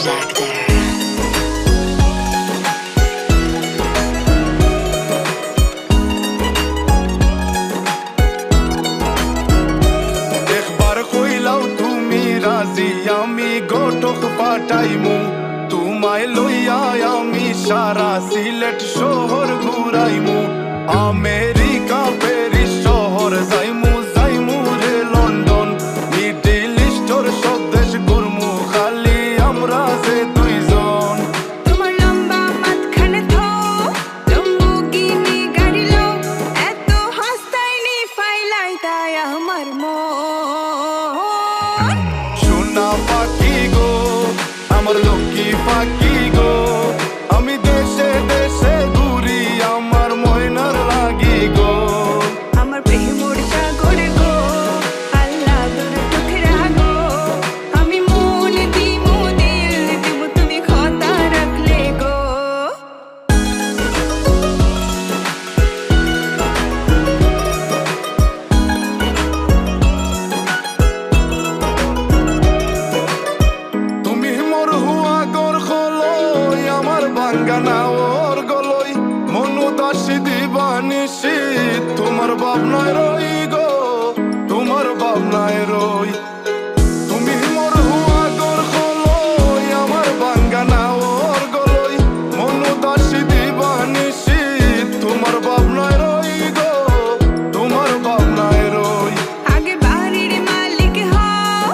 Jack there. আমি গোটক পাঠাইমু তোমায় লইয়া আমি সারা সিলেট শহর ঘুরাইমু আমেরিকা প্যারিস শহর যাইমু যাইমু রে লন্ডন মিডল ইস্টর সব দেশ ঘুরমু খালি আমরা যে দুইজন তোমার লম্বা মাঝখানে থো লম্বুগিনি গাড়ি লো এত হাসতাইনি ফাইলাই তাই আমার মন সোনা পাখি গো আমার লক্ষ্মী পাখি গো আমি দেশে দেশে ঘুরি আমার ময়নার লাগি গো আমার প্রেমর সাগর গো আল্লাহ তোর টুকরা গো আমি মন দিমু দিল দিমু তুমি কথা রাখলে গো তুমি মোর হুয়া গর খলই আমার বাঙ্গানা ওর গলই মনু দাসী দিবানিসি তোমার ভাবনায় রই গো তোমার ভাবনায় রই তুমি মোর হুয়া গর খলই আমার বাঙ্গানা ওর গলই মনু দাসী দিবানিসি তোমার ভাবনায় রই গো তোমার ভাবনায় রই আগে বাড়ির মালিক হও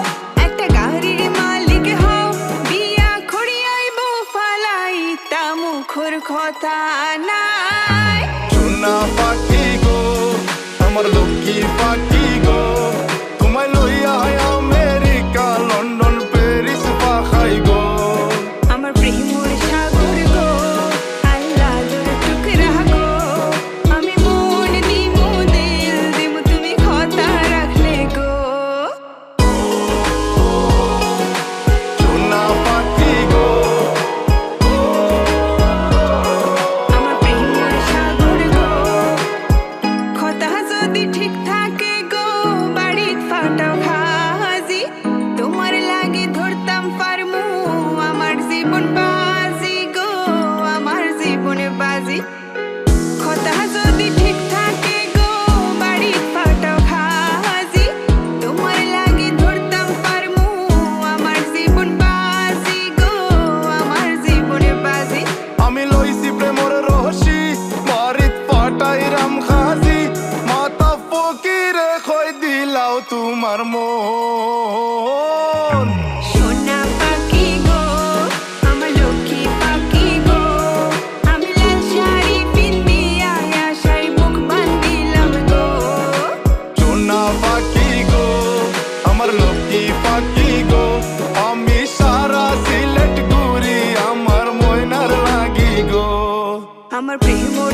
একটা গাড়ির মালিক হও বিয়া খড়িয়াইব ফালাই তা মুখর কথা নাই সোনা পাখি গো আমার লক্ষ্মী পাখি গো তোমায় লইয়া আমেরিকা লন্ডন প্যারিস পাখাই গো আমার প্রেমর সাগর গো আল্লাহ তোর টুকরা গো আমি মন দিমু দিল দিমু তুমি কথা রাখলে গো সোনা পাখি গো আমার প্রেমর সাগর গো কথা যদি ঠিক থাকে গো বাড়িত ফাটাও খাজি তোমার লাগে ধরতাম পারমু আমার জীবন বাজি গো আমার জীবনে বাজি কথা যদি ঠিক থাকে গো বাড়িত ফাটাও খাজি তোমার লাগে ধরতাম পারমু আমার জীবন বাজি গো আমার জীবনে বাজি আমি লইছি প্রেমর রহসি বাড়িত পাটাইরাম খাজি মাতা ফকিরে কই দিলাও তোমার মন সোনা পাখি গো আমার লক্ষ্মী পাখি গো আমি লাল শাড়ি পিন্দিয়া আশায় বুক বান্ধিলাম গো সোনা পাখি গো আমার লক্ষ্মী পাখি গো আমি সারা সিলেট ঘুরি আমার ময়নার লাগি গো আমার প্রেমর